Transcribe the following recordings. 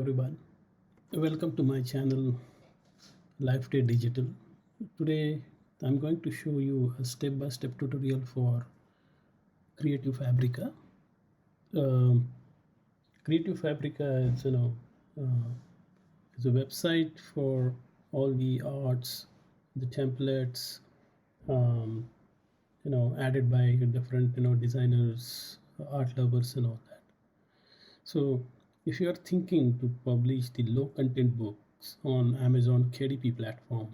everyone. Welcome to my channel Life Day Digital. Today I'm going to show you a step-by-step tutorial for Creative Fabrica. Um, Creative Fabrica is uh, is a website for all the arts, the templates, um, added by different designers, art lovers, and all that. So if you are thinking to publish the low content books on Amazon KDP platform,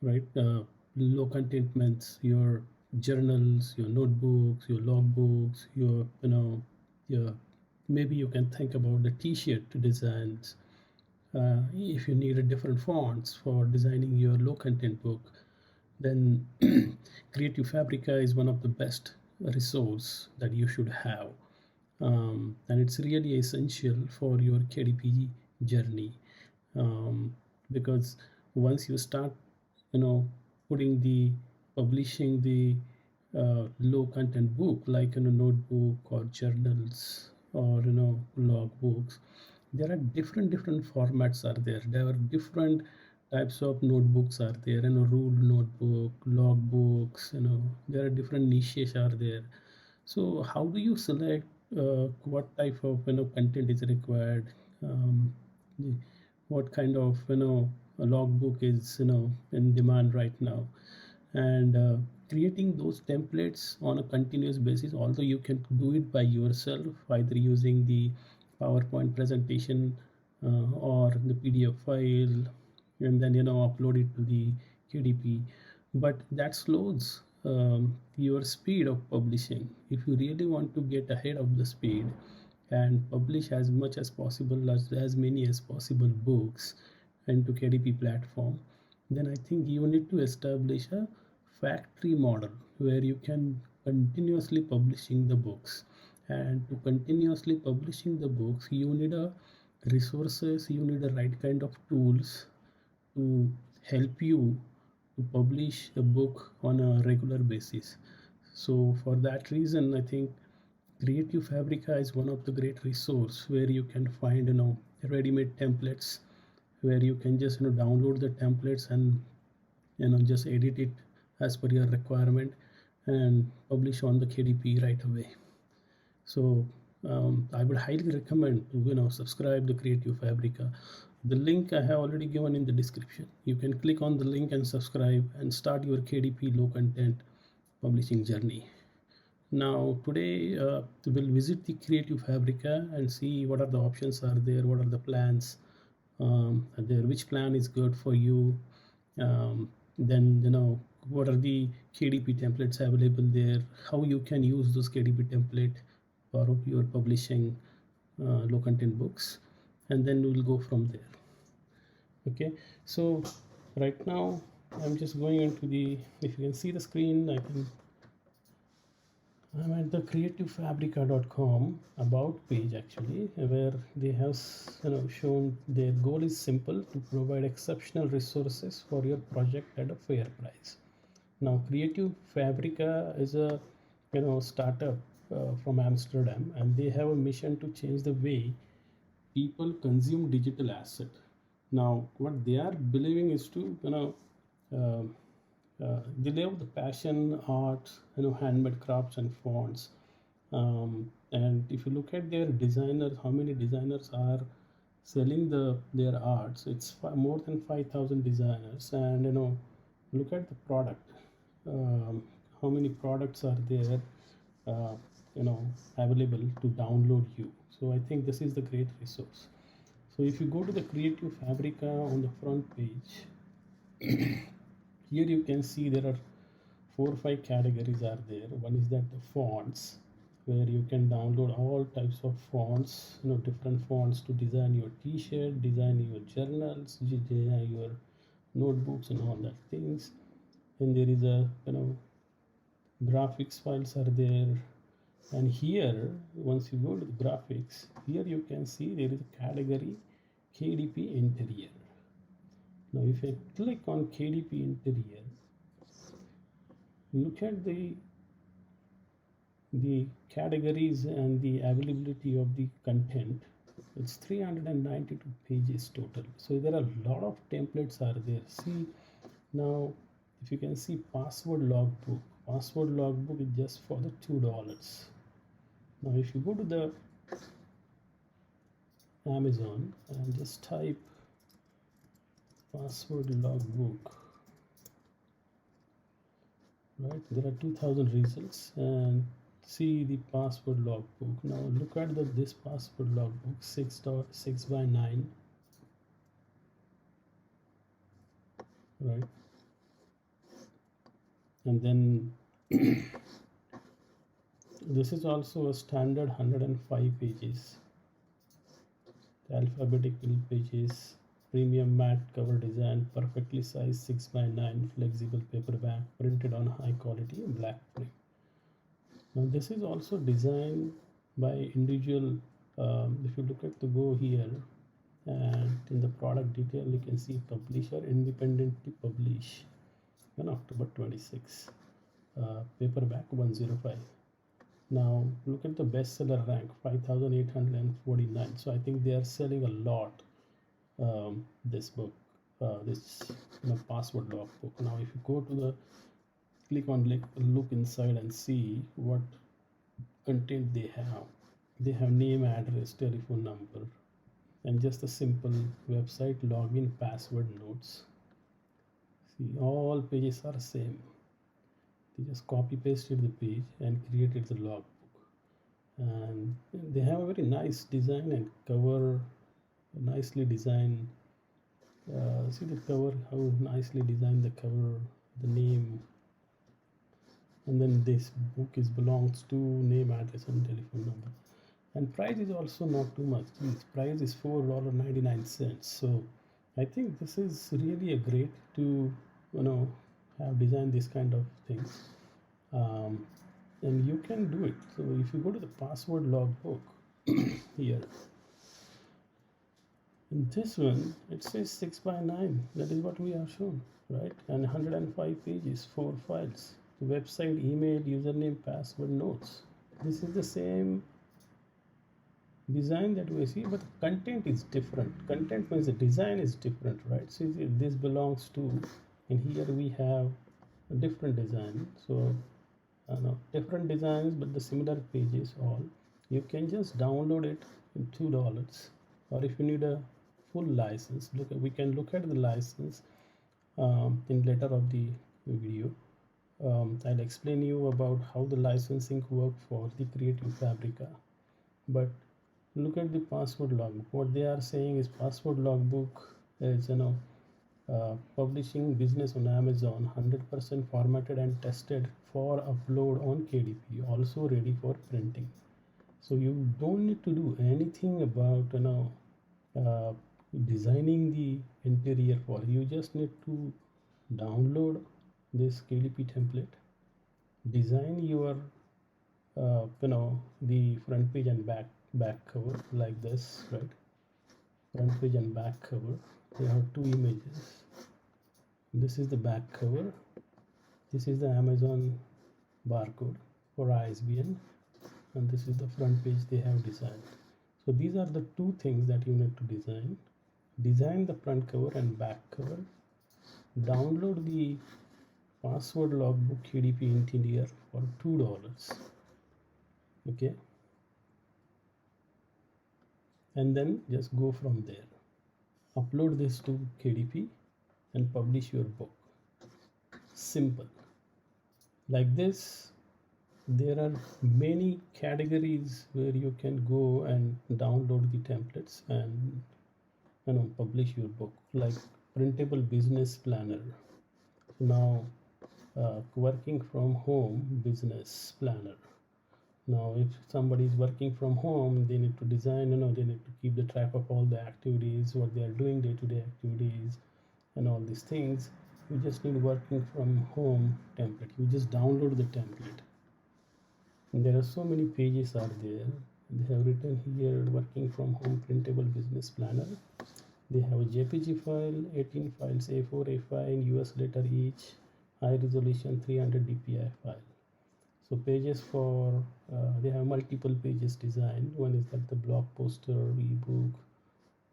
right? Low content means your journals, your notebooks, your logbooks, your maybe you can think about the T-shirt designs. If you need a different fonts for designing your low content book, then Creative Fabrica is one of the best resource that you should have, and it's really essential for your KDP journey, because once you start, you know, putting the publishing the low content book like in a notebook or journals or log books, there are different formats are there. There are different types of notebooks are there, ruled notebook, log books, there are different niches are there. So how do you select what type of content is required? Um, what kind of a logbook is in demand right now, and creating those templates on a continuous basis. Although you can do it by yourself, either using the PowerPoint presentation or the PDF file, and then upload it to the KDP, but that slows your speed of publishing. If you really want to get ahead of the speed and publish as much as possible, as many as possible books into KDP platform, then I think you need to establish a factory model where you can continuously publishing the books. And to continuously publishing the books, you need a resources, you need the right kind of tools to help you to publish a book on a regular basis. So for that reason, I think Creative Fabrica is one of the great resource where you can find ready-made templates, where you can just download the templates and just edit it as per your requirement and publish on the KDP right away. So I would highly recommend to subscribe the Creative Fabrica. The link I have already given in the description. You can click on the link and subscribe and start your KDP low content publishing journey. Now today we'll visit the Creative Fabrica and see what are the options are there, what are the plans are there, which plan is good for you. Then what are the KDP templates available there, how you can use those KDP template for your publishing low content books, and then we'll go from there. Okay, so right now I'm just going into the, if you can see the screen, I'm at the creativefabrica.com about page actually, where they have shown their goal is simple: to provide exceptional resources for your project at a fair price. Now Creative Fabrica is a startup from Amsterdam, and they have a mission to change the way people consume digital asset. Now what they are believing is to uh, they love the passion, art, handmade crafts and fonts. And if you look at their designers, how many designers are selling their arts? It's more than 5,000 designers. And look at the product. How many products are there? Uh, Available to download you. So I think this is the great resource. So if you go to the Creative Fabrica on the front page, here you can see there are 4 or 5 categories are there. One is that the fonts, where you can download all types of fonts, different fonts to design your T-shirt, design your journals, design your notebooks and all that things. And there is a graphics files are there. And here once you go to the graphics, here you can see there is a category KDP interior. Now if I click on KDP interior, look at the categories and the availability of the content It's 392 pages total. So there are a lot of templates are there. See now, if you can see password logbook. Password logbook is just for the $2. Now if you go to the Amazon and just type password logbook, right, there are 2000 results, and see the password logbook. Now look at this password logbook, 6.6 by 9, right, and then this is also a standard 105 pages, alphabetical pages, premium matte cover design, perfectly sized 6 by 9 flexible paperback, printed on high quality black print. Now this is also designed by individual. If you look at the go here, and in the product detail you can see publisher independently publish on October 26, paperback 105. Now look at the bestseller rank 5849. So I think they are selling a lot, this book, this password log book. Now if you go to the click on look inside and see what content they have. They have name, address, telephone number, and just a simple website login, password, notes. See, all pages are same. They just copy pasted the page and created the logbook, and they have a very nice design and cover, nicely designed. See the cover, how nicely designed the cover, the name, and then this book is belongs to name, address, and telephone number. And price is also not too much. Its price is $4.99. So I think this is really a great to have designed this kind of things, um, and you can do it. So if you go to the password logbook here, in this one it says 6 by 9. That is what we have shown, right? And 105 pages, 4 files, the website, email, username, password, notes. This is the same design that we see, but the content is different. Content means the design is different, right? So this belongs to, and here we have a different design. So no, different designs but the similar pages all. You can just download it in $2, or if you need a full license, we can look at the license in later of the video. I'll explain you about how the licensing work for the Creative Fabrica. But look at the password logbook. What they are saying is password logbook is publishing business on Amazon, 100% formatted and tested for upload on KDP, also ready for printing. So you don't need to do anything about designing the interior for. You just need to download this KDP template, design your the front page and back cover like this, right? Front page and back cover. They have two images. This is the back cover. This is the Amazon barcode for ISBN, and this is the front page they have designed. So these are the two things that you need to design. Design the front cover and back cover. Download the password logbook KDP interior for $2. Okay, and then just go from there. Upload this to KDP and publish your book. Simple. Like this, there are many categories where you can go and download the templates and publish your book, like printable business planner. Now working from home business planner. Now if somebody is working from home, they need to design, they need to keep the track of all the activities, what they are doing, day-to-day activities and all these things. You just need working from home template. You just download the template, and there are so many pages are there. They have written here working from home printable business planner. They have a JPG file, 18 files, A4, A5 in US letter each, high resolution 300 dpi file. So pages for they have multiple pages design. One is like the blog poster, ebook,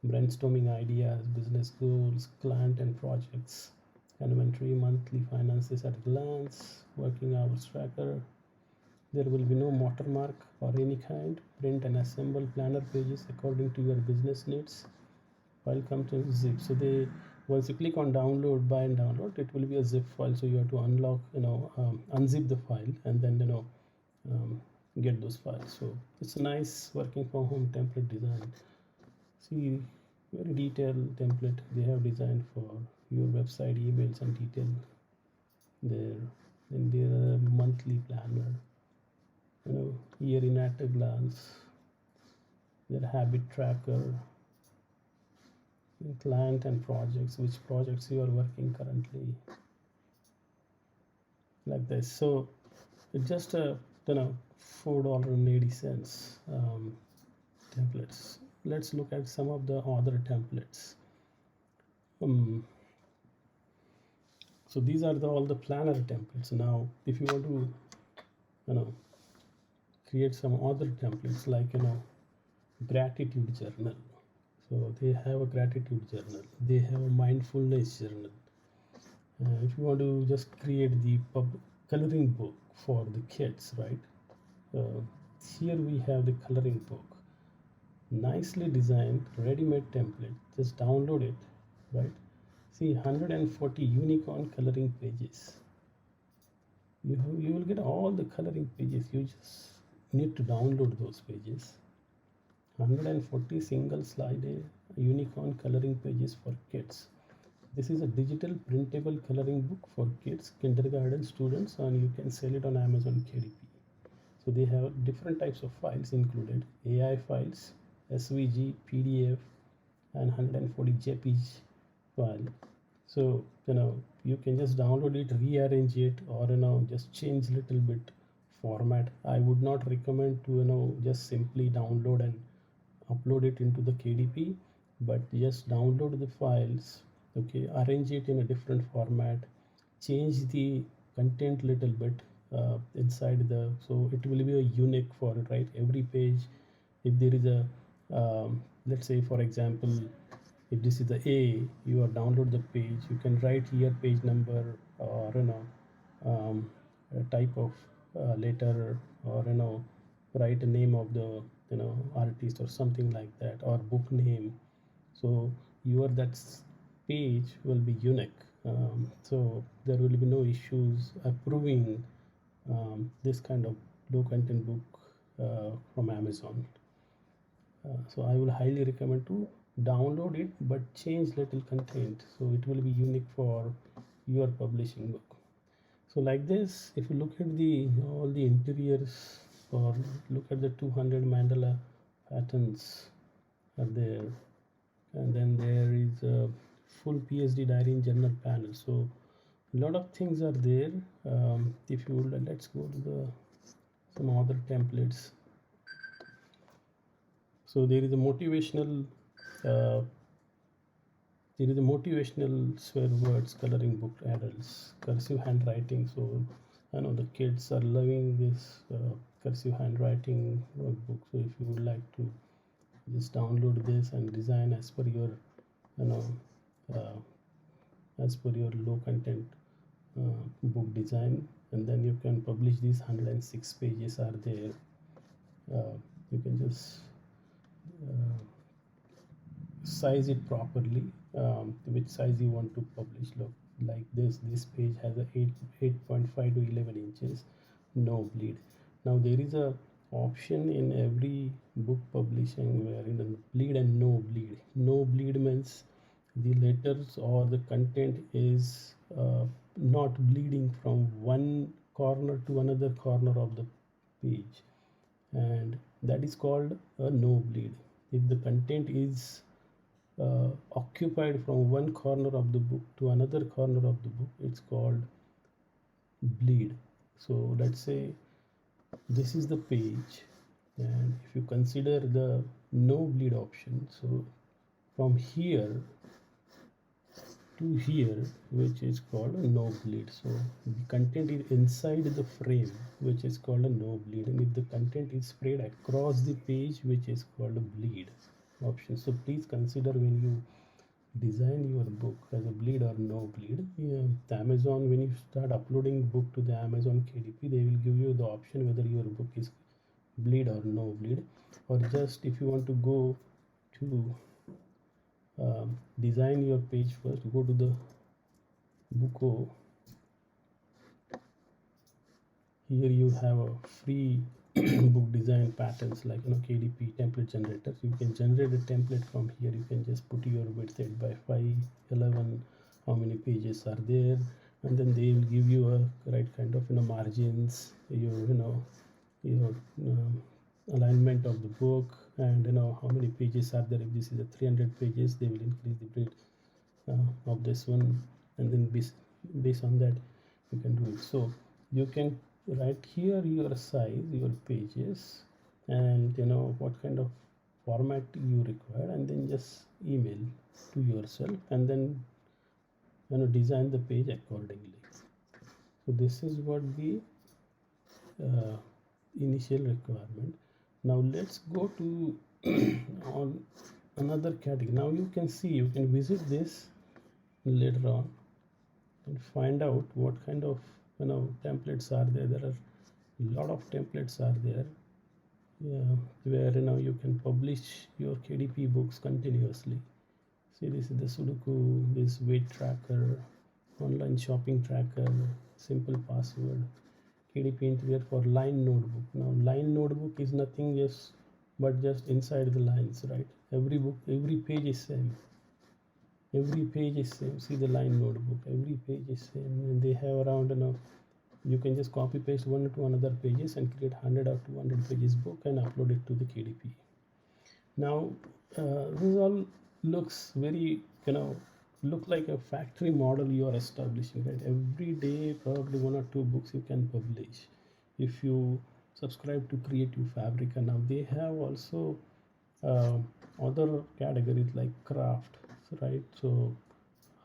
brainstorming ideas, business goals, client and projects, inventory, monthly finances at a glance, working hours tracker. There will be no watermark or any kind. Print and assemble planner pages according to your business needs. File comes in zip. So they once you click on download, buy and download, it will be a zip file. So you have to unlock, unzip the file and then get those files. So it's a nice working from home template design. See, very detailed template they have designed for your website, emails and detail there. Then there are monthly planner, year in at a glance, their habit tracker, client and projects, which projects you are working currently, like this. So it's just a $4.80 templates. Let's look at some of the other templates. So these are all the planner templates. Now if you want to create some other templates like gratitude journal, so they have a gratitude journal, they have a mindfulness journal. If you want to just create the coloring book for the kids, right? Here we have the coloring book, nicely designed, ready-made template. Just download it, right? See, 140 unicorn coloring pages. You will get all the coloring pages. You just need to download those pages. 140 single slide unicorn coloring pages for kids. This is a digital printable coloring book for kids, kindergarten students, and you can sell it on Amazon KDP. So they have different types of files included: AI files, SVG, PDF, and 140 JPEG file. So you can just download it, rearrange it, or just change little bit format. I would not recommend to just simply download and upload it into the KDP, but just download the files, okay, arrange it in a different format, change the content little bit inside the, so it will be a unique for it, right? Every page, if there is a let's say for example, if this is the A, you are download the page, you can write here page number, or a type of letter, or write a name of the artist or something like that, or book name. So your that page will be unique. So there will be no issues approving this kind of low content book from Amazon. So I will highly recommend to download it, but change little content so it will be unique for your publishing book. So like this, if you look at the all the interiors, or look at the 200 mandala patterns are there, and then there is a full PSD diary and journal panel. So a lot of things are there. If you would, let's go to the some other templates. So there is a motivational swear words coloring book, adults, cursive handwriting. So I know the kids are loving this cursive handwriting workbook. So if you would like to just download this and design as per your as per your low content book design, and then you can publish these 106 pages are there. You can just size it properly, which size you want to publish. Look, like this page has a 8.5 to 11 inches, no bleed. Now there is a option in every book publishing where in the bleed and no bleed. No bleed means the letters or the content is not bleeding from one corner to another corner of the page, and that is called a no bleed. If the content is occupied from one corner of the book to another corner of the book, it's called bleed. So let's say this is the page, and if you consider the no bleed option, so from here to here, which is called a no bleed. So the content is inside the frame, which is called a no bleed, and if the content is spread across the page, which is called a bleed option. So please consider when you design your book as a bleed or no bleed. Yeah, the Amazon, when you start uploading book to the Amazon KDP, they will give you the option whether your book is bleed or no bleed, or just if you want to go to design your page first, go to the Buko. Here you have a free book design patterns like KDP template generator. So you can generate a template from here. You can just put your width 8 by 5, 11, how many pages are there, and then they will give you a right kind of margins, your alignment of the book, and how many pages are there. If this is a 300 pages, they will increase the width of this one, and then based on that you can do it. So you can write here your size, your pages, and what kind of format you require, and then just email to yourself, and then design the page accordingly. So this is what the uh, initial requirement. Now let's go to on another category. Now you can see, you can visit this later on and find out what kind of templates are there. There are a lot of templates are there, yeah, where you can publish your KDP books continuously. See, this is the Sudoku, this weight tracker, online shopping tracker, simple password, KDP interior for line notebook. Now line notebook is nothing but just inside the lines, right? Every book, every page is same. Every page is same. See the line notebook, every page is same, and they have around you can just copy paste one to another pages and create 100 or 200 pages book and upload it to the KDP. Now this all looks very look like a factory model you are establishing, right? Every day probably one or two books you can publish if you subscribe to Creative Fabrica. Now they have also uh, other categories like craft, right? So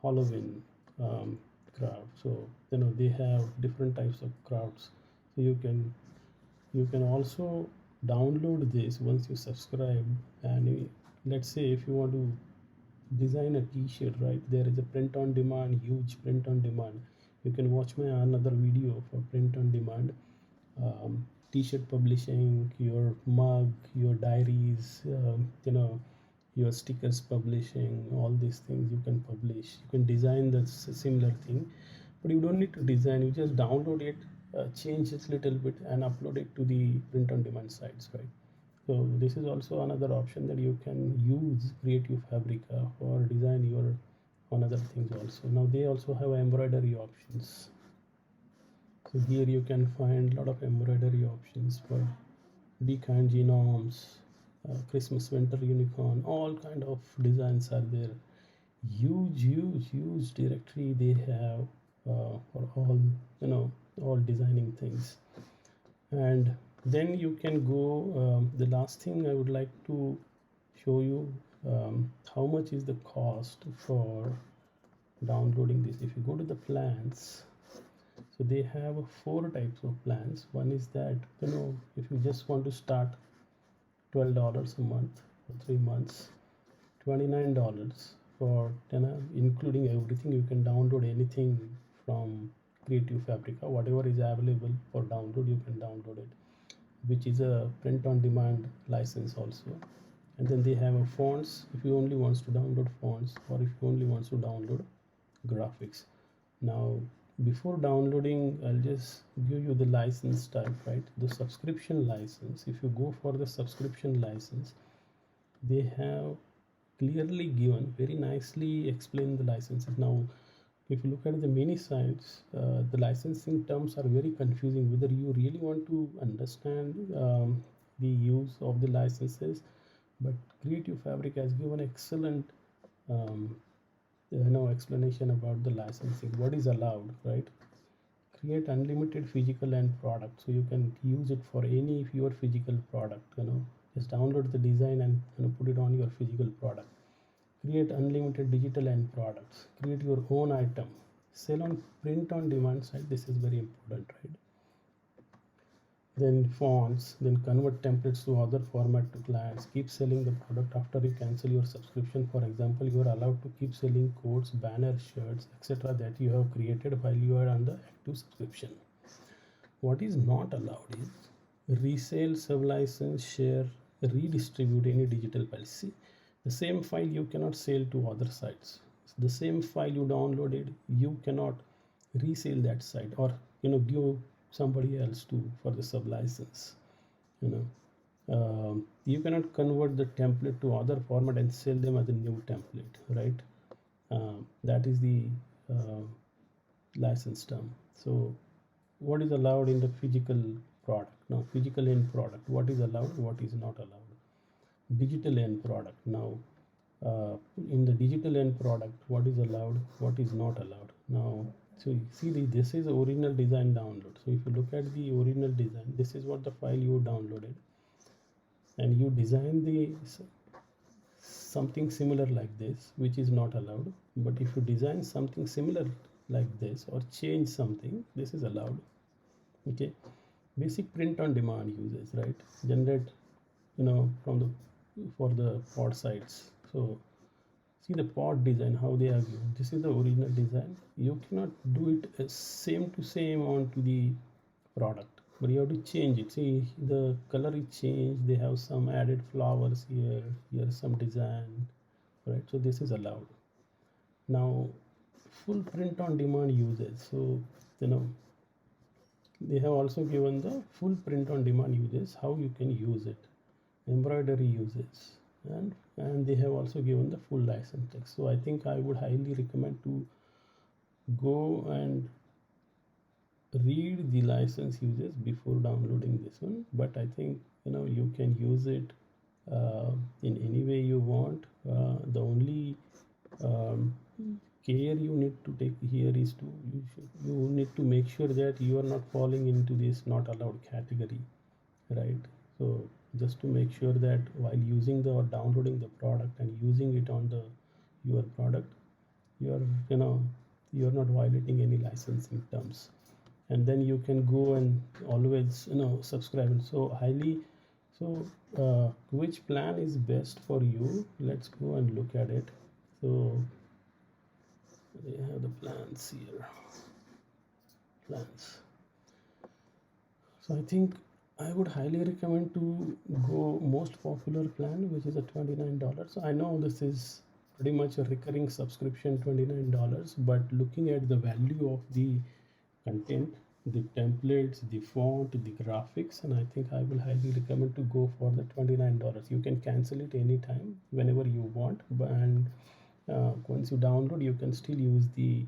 Halloween craft. So they have different types of crafts. So you can also download this once you subscribe, and let's say if you want to design a t-shirt, right? There is a print on demand, huge print on demand. You can watch my another video for print on demand, t-shirt publishing, your mug, your diaries, your stickers publishing, all these things you can publish. You can design the similar thing, but you don't need to design. You just download it, change it a little bit, and upload it to the print on demand sites, right? So this is also another option that you can use Creative Fabrica for design your on other things also. Now they also have embroidery options. So here you can find a lot of embroidery options for Be Kind Genomes, Christmas Winter Unicorn, all kind of designs are there. Huge directory they have for all designing things. And then you can go, the last thing I would like to show you, how much is the cost for downloading this. If you go to the plans, so they have four types of plans. One is that if you just want to start $12 a month for 3 months, $29 for 10, including everything. You can download anything from Creative Fabrica, whatever is available for download you can download it, which is a print on demand license also. And then they have a fonts if you only wants to download fonts, or if you only wants to download graphics. Now before downloading, I'll just give you the license type, right? The subscription license. If you go for the subscription license, they have clearly given, very nicely explain the licenses. Now if you look at the many sites, the licensing terms are very confusing whether you really want to understand the use of the licenses. But Creative Fabric has given excellent um, explanation about the licensing, what is allowed, right? Create unlimited physical and product, so you can use it for any of your physical product. Just download the design and put it on your physical product. create unlimited digital end products, create your own item, sell on print on demand side. This is very important, right? Then fonts, then convert templates to other format to clients, keep selling the product after you cancel your subscription. For example, you are allowed to keep selling codes, banners, shirts, etc. that you have created while you are on the active subscription. What is not allowed is resale, sublicense, share, redistribute any digital file. See, the same file you cannot sell to other sites. The same file you downloaded, you cannot resell that site, or give somebody else to for the sublicense. You cannot convert the template to other format and sell them as a new template, right? That is the uh, license term. So what is allowed in the physical product? Now, physical end product, what is allowed, what is not allowed? Digital end product. Now, in the digital end product, what is allowed, what is not allowed? Now, so see, this is original design download. So if you look at the original design, this is what the file you downloaded, and you design the something similar like this, which is not allowed. But if you design something similar like this or change something, this is allowed. Okay, basic print on demand uses, right? Generate from the for the pod sites. So see the pod design, how they are given. This is the original design. You cannot do it same to same onto the product, but you have to change it. See, the color is changed, they have some added flowers here, here some design, right? So this is allowed. Now, full print on demand uses. So they have also given the full print on demand uses, how you can use it, embroidery uses, and they have also given the full license text. So I think I would highly recommend to go and read the license uses before downloading this one. But I think you can use it in any way you want. The only care you need to take here is you need to make sure that you are not falling into this not allowed category, right? So just to make sure that while using the or downloading the product and using it on the your product, you are you are not violating any licensing terms, and then you can go and always subscribe. And so highly, so which plan is best for you? Let's go and look at it. So they have the plans here, plans. So I think I would highly recommend to go most popular plan, which is a $29. So I know this is pretty much a recurring subscription, $29, but looking at the value of the content, the templates, the font, the graphics, and I think I will highly recommend to go for the $29. You can cancel it anytime, whenever you want, and once you download, you can still use the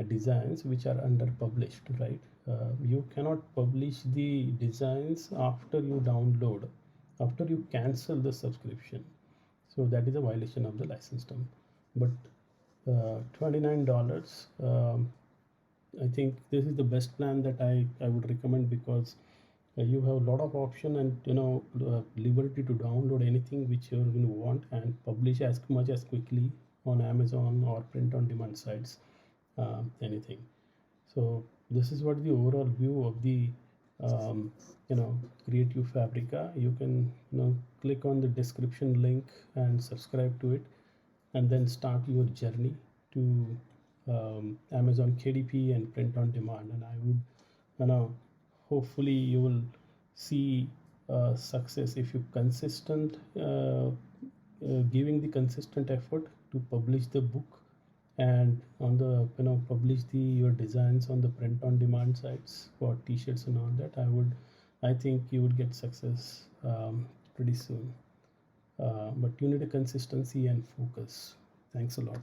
designs which are under published, right? You cannot publish the designs after you download, after you cancel the subscription. So that is a violation of the license term. But $29, I think this is the best plan that I would recommend, because you have a lot of option and liberty to download anything which you want and publish as much as quickly on Amazon or print on demand sites, anything. So this is what the overall view of the Creative Fabrica. You can click on the description link and subscribe to it, and then start your journey to Amazon KDP and print on demand. And I would hopefully you will see success if you consistent giving the consistent effort to publish the book, and on the publish the your designs on the print on demand sites for t-shirts and all that. I think you would get success pretty soon, but you need a consistency and focus. Thanks a lot.